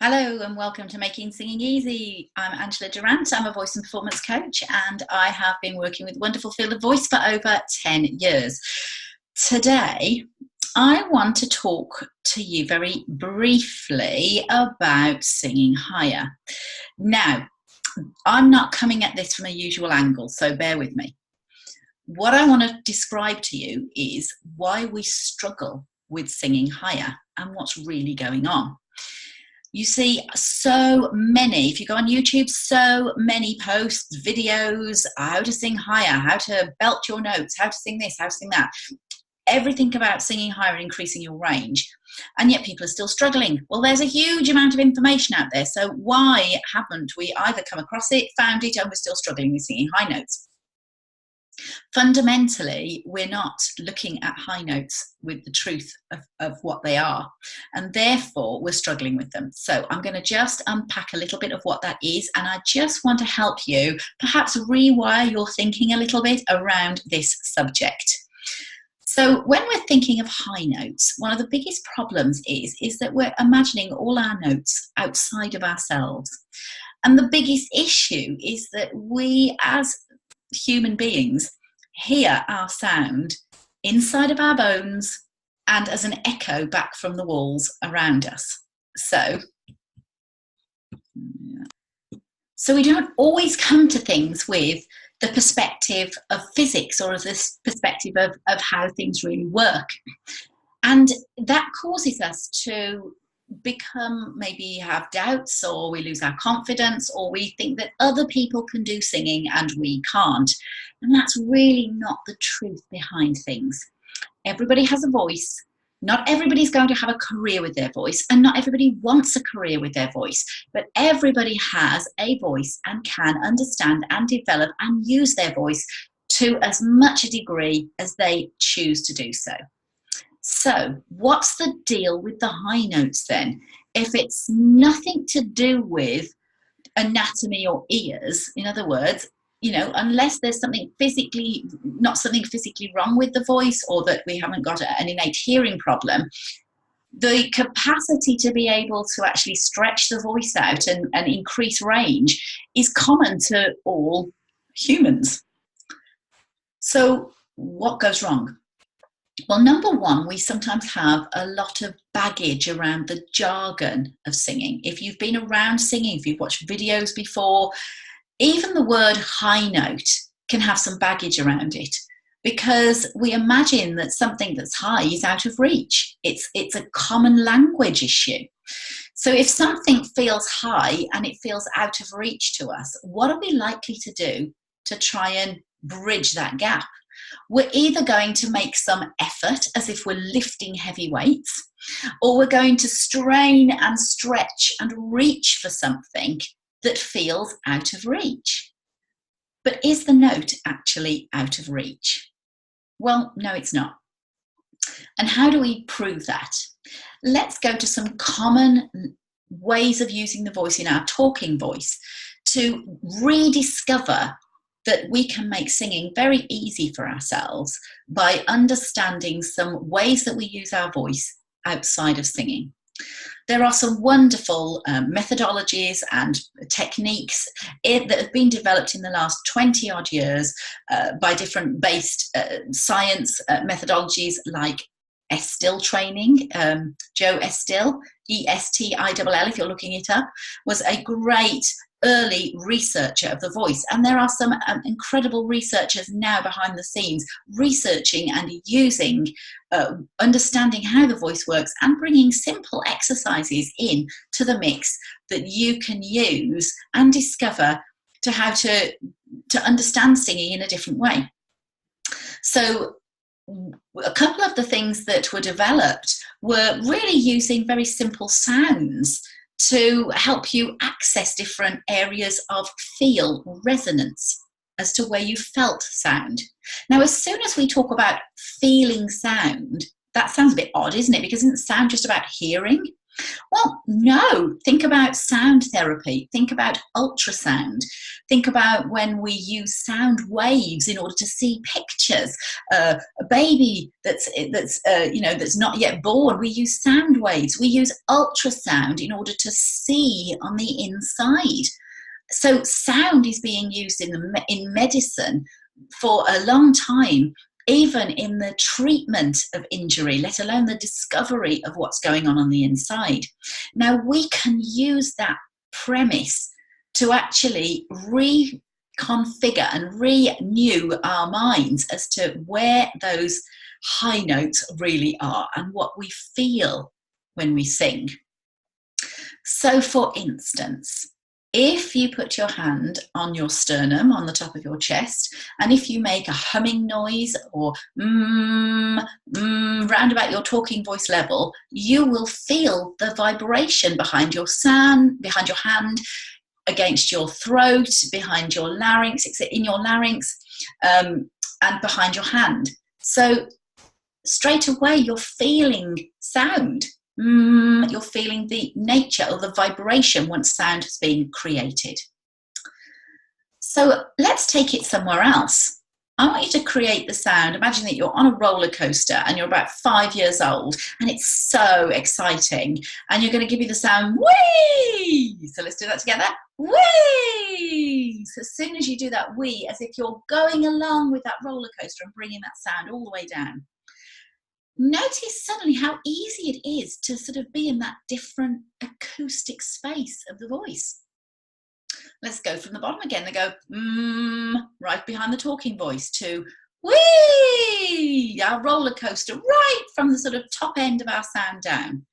Hello and welcome to Making Singing Easy. I'm Angela Durrant. I'm a voice and performance coach and I have been working with the wonderful field of voice for over 10 years. Today, I want to talk to you very briefly about singing higher. Now, I'm not coming at this from a usual angle, so bear with me. What I want to describe to you is why we struggle with singing higher and what's really going on. You see so many, if you go on YouTube, so many posts, videos, how to sing higher, how to belt your notes, how to sing this, how to sing that. Everything about singing higher and increasing your range. And yet people are still struggling. Well, there's a huge amount of information out there. So why haven't we either come across it, found it, and we're still struggling with singing high notes? Fundamentally, we're not looking at high notes with the truth of what they are, and therefore we're struggling with them. So I'm going to just unpack a little bit of what that is, and I just want to help you perhaps rewire your thinking a little bit around this subject. So when we're thinking of high notes, one of the biggest problems is that we're imagining all our notes outside of ourselves. And the biggest issue is that we as human beings hear our sound inside of our bones and as an echo back from the walls around us. So we don't always come to things with the perspective of physics or this perspective of how things really work. And that causes us to maybe have doubts, or we lose our confidence, or we think that other people can do singing and we can't. And that's really not the truth behind things. Everybody has a voice. Not everybody's going to have a career with their voice, and not everybody wants a career with their voice, but everybody has a voice and can understand and develop and use their voice to as much a degree as they choose to do so. So what's the deal with the high notes then? If it's nothing to do with anatomy or ears, in other words, unless there's something not something physically wrong with the voice, or that we haven't got an innate hearing problem, the capacity to be able to actually stretch the voice out and increase range is common to all humans. So what goes wrong? Well, number one, we sometimes have a lot of baggage around the jargon of singing. If you've been around singing, if you've watched videos before, even the word high note can have some baggage around it, because we imagine that something that's high is out of reach. It's a common language issue. So if something feels high and it feels out of reach to us, what are we likely to do to try and bridge that gap? We're either going to make some effort as if we're lifting heavy weights, or we're going to strain and stretch and reach for something that feels out of reach. But is the note actually out of reach? Well, no, it's not. And how do we prove that? Let's go to some common ways of using the voice in our talking voice to rediscover that we can make singing very easy for ourselves by understanding some ways that we use our voice outside of singing. There are some wonderful methodologies and techniques that have been developed in the last 20 odd years by different based science methodologies like Estill training. Joe Estill, Estill, if you're looking it up, was a great early researcher of the voice, and there are some incredible researchers now behind the scenes researching and using understanding how the voice works and bringing simple exercises in to the mix that you can use and discover to how to understand singing in a different way. So a couple of the things that were developed were really using very simple sounds to help you access different areas of feel, resonance, as to where you felt sound. Now, as soon as we talk about feeling sound, that sounds a bit odd, isn't it? Because isn't sound just about hearing? Well, No, think about sound therapy. Think about ultrasound. Think about when we use sound waves in order to see pictures. A baby that's not yet born, we use sound waves. We use ultrasound in order to see on the inside. So sound is being used in medicine for a long time, even in the treatment of injury, let alone the discovery of what's going on the inside. Now, we can use that premise to actually reconfigure and renew our minds as to where those high notes really are and what we feel when we sing. So, for instance, if you put your hand on your sternum, on the top of your chest, and if you make a humming noise or round about your talking voice level, you will feel the vibration behind your behind your hand, against your throat, behind your larynx, in your larynx, and behind your hand. So straight away, you're feeling sound. You're feeling the nature or the vibration once sound has been created. So let's take it somewhere else. I want you to create the sound. Imagine that you're on a roller coaster and you're about 5 years old and it's so exciting, and you're going to give you the sound whee. So let's do that together. Whee. So as soon as you do that whee, as if you're going along with that roller coaster and bringing that sound all the way down, notice suddenly how easy it is to sort of be in that different acoustic space of the voice. Let's go from the bottom again. They go right behind the talking voice to whee, our roller coaster, right from the sort of top end of our sound down.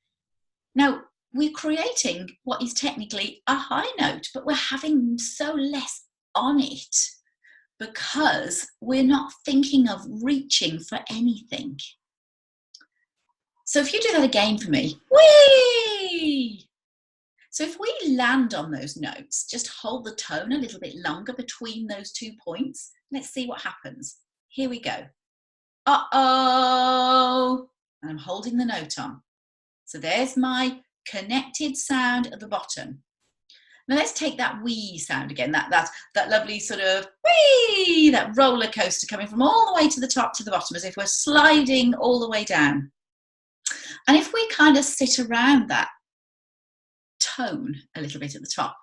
Now, we're creating what is technically a high note, but we're having so less on it because we're not thinking of reaching for anything. So if you do that again for me, whee! So if we land on those notes, just hold the tone a little bit longer between those 2 points. Let's see what happens. Here we go. Uh-oh. And I'm holding the note on. So there's my connected sound at the bottom. Now let's take that wee sound again, that lovely sort of wee, that roller coaster coming from all the way to the top to the bottom, as if we're sliding all the way down. And if we kind of sit around that tone a little bit at the top,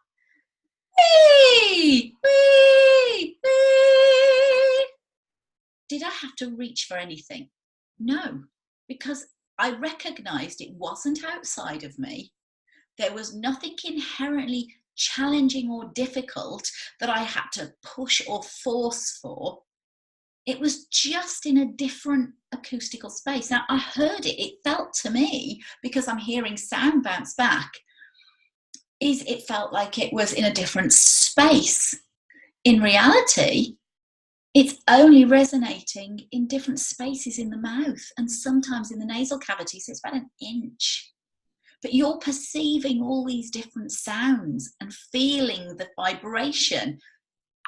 wee, wee, wee. Did I have to reach for anything? No, because I recognized it wasn't outside of me. There was nothing inherently challenging or difficult that I had to push or force for. It was just in a different acoustical space. Now, I heard it. It felt to me, because I'm hearing sound bounce back, it felt like it was in a different space. In reality, it's only resonating in different spaces in the mouth and sometimes in the nasal cavity, so it's about an inch. But you're perceiving all these different sounds and feeling the vibration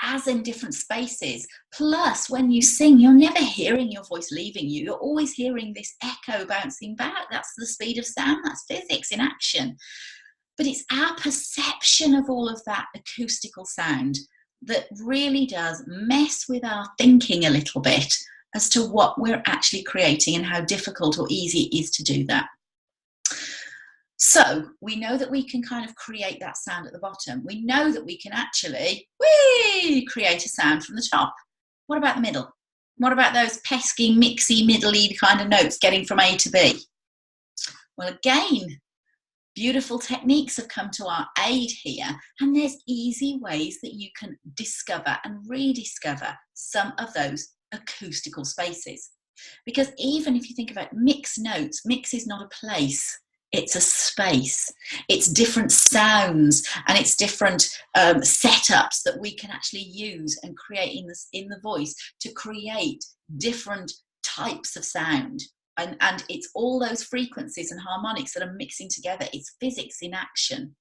as in different spaces. Plus, when you sing, you're never hearing your voice leaving you. You're always hearing this echo bouncing back. That's the speed of sound. That's physics in action. But it's our perception of all of that acoustical sound that really does mess with our thinking a little bit as to what we're actually creating and how difficult or easy it is to do that. So we know that we can kind of create that sound at the bottom. We know that we can actually create a sound from the top. What about the middle? What about those pesky, mixy, middly kind of notes getting from A to B? Well, again, beautiful techniques have come to our aid here, and there's easy ways that you can discover and rediscover some of those acoustical spaces. Because even if you think about mixed notes, mix is not a place. It's a space. It's different sounds and it's different setups that we can actually use and create in the voice to create different types of sound. And it's all those frequencies and harmonics that are mixing together. It's physics in action.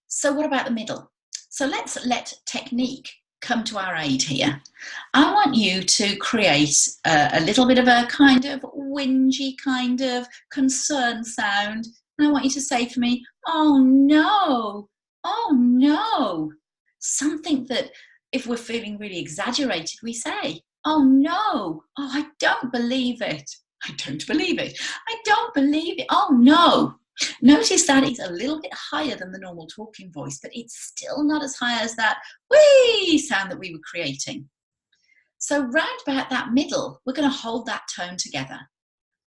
So what about the middle? So let's let technique come to our aid here. I want you to create a little bit of a kind of whingy, kind of concern sound. And I want you to say for me, oh no, oh no. Something that if we're feeling really exaggerated, we say, oh no, oh, I don't believe it. I don't believe it. I don't believe it. Oh no. Notice that it's a little bit higher than the normal talking voice, but it's still not as high as that wee sound that we were creating. So round about that middle, we're going to hold that tone together.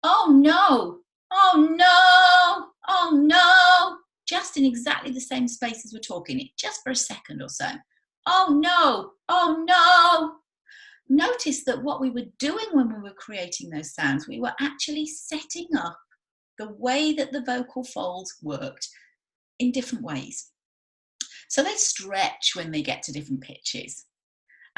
Oh no, oh no, oh no. Just in exactly the same space as we're talking it, just for a second or so. Oh no, oh no. Notice that what we were doing when we were creating those sounds, we were actually setting up the way that the vocal folds worked in different ways. So they stretch when they get to different pitches.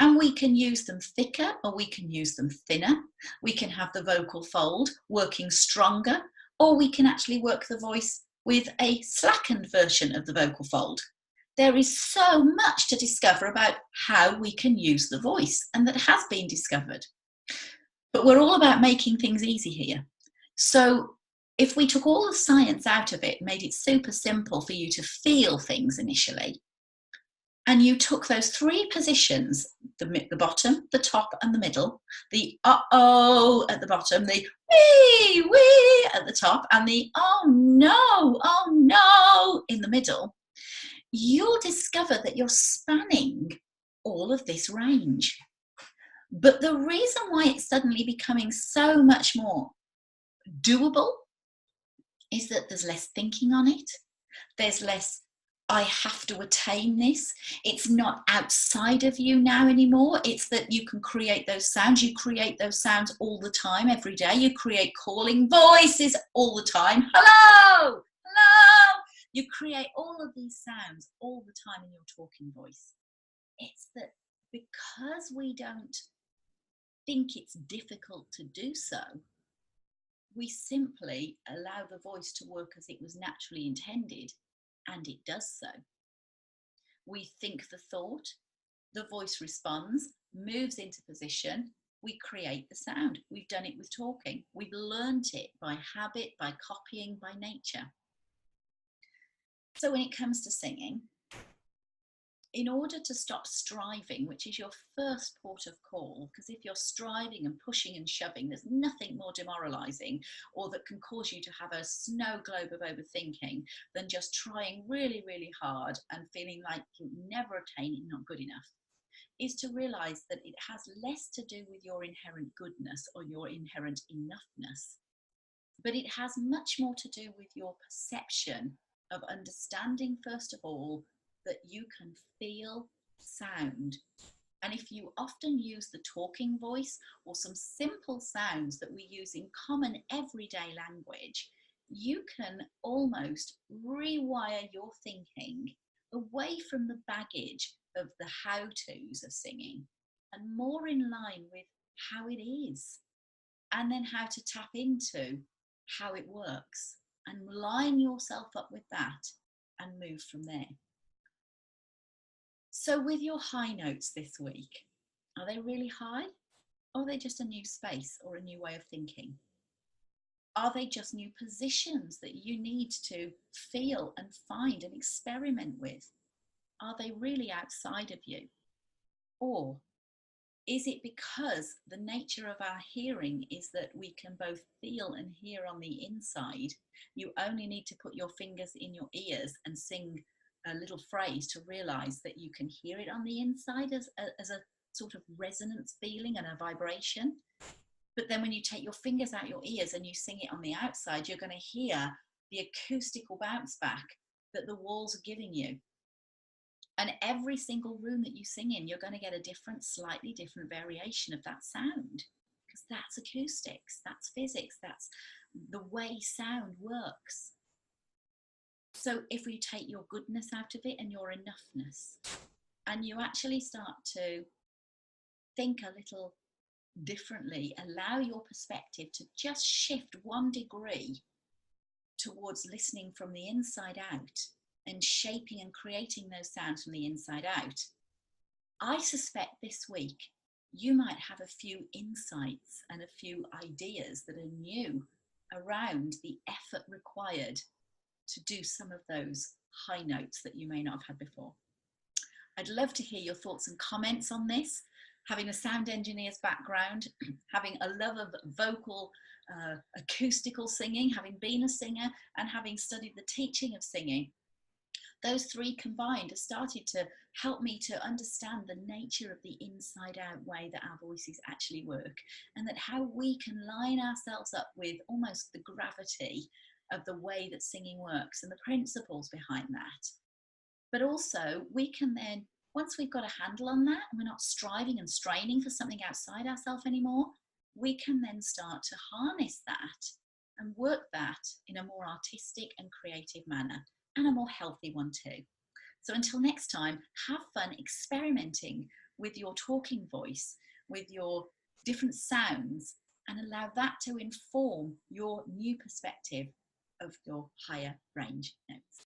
And we can use them thicker or we can use them thinner. We can have the vocal fold working stronger, or we can actually work the voice with a slackened version of the vocal fold. There is so much to discover about how we can use the voice, and that has been discovered. But we're all about making things easy here. So if we took all the science out of it, made it super simple for you to feel things initially, and you took those three positions, the bottom, the top, and the middle, the uh-oh at the bottom, the wee at the top, and the oh no in the middle, you'll discover that you're spanning all of this range. But the reason why it's suddenly becoming so much more doable is that there's less thinking on it. There's less I have to attain this. It's not outside of you now anymore. It's that you can create those sounds. You create those sounds all the time, every day. You create calling voices all the time. Hello, hello. You create all of these sounds all the time in your talking voice. It's that because we don't think it's difficult to do so, we simply allow the voice to work as it was naturally intended. And it does so. We think the thought, the voice responds, moves into position, we create the sound. We've done it with talking. We've learned it by habit, by copying, by nature. So when it comes to singing, in order to stop striving, which is your first port of call, because if you're striving and pushing and shoving, there's nothing more demoralizing or that can cause you to have a snow globe of overthinking than just trying really, really hard and feeling like you never attain it, not good enough, is to realize that it has less to do with your inherent goodness or your inherent enoughness, but it has much more to do with your perception of understanding, first of all, that you can feel sound. And if you often use the talking voice or some simple sounds that we use in common everyday language, you can almost rewire your thinking away from the baggage of the how-tos of singing and more in line with how it is, and then how to tap into how it works and line yourself up with that and move from there. So with your high notes this week, are they really high? Or are they just a new space or a new way of thinking? Are they just new positions that you need to feel and find and experiment with? Are they really outside of you? Or is it because the nature of our hearing is that we can both feel and hear on the inside? You only need to put your fingers in your ears and sing a little phrase to realize that you can hear it on the inside as a sort of resonance feeling and a vibration. But then when you take your fingers out your ears and you sing it on the outside, you're going to hear the acoustical bounce back that the walls are giving you. And every single room that you sing in, you're going to get a different, slightly different variation of that sound, because that's acoustics, that's physics, that's the way sound works. So if we take your goodness out of it and your enoughness, and you actually start to think a little differently, allow your perspective to just shift 1 degree towards listening from the inside out and shaping and creating those sounds from the inside out, I suspect this week you might have a few insights and a few ideas that are new around the effort required to do some of those high notes that you may not have had before. I'd love to hear your thoughts and comments on this. Having a sound engineer's background, having a love of vocal, acoustical singing, having been a singer, and having studied the teaching of singing, those three combined have started to help me to understand the nature of the inside out way that our voices actually work, and that how we can line ourselves up with almost the gravity of the way that singing works and the principles behind that. But also we can then, once we've got a handle on that and we're not striving and straining for something outside ourselves anymore, we can then start to harness that and work that in a more artistic and creative manner, and a more healthy one too. So until next time, have fun experimenting with your talking voice, with your different sounds, and allow that to inform your new perspective of your higher range notes.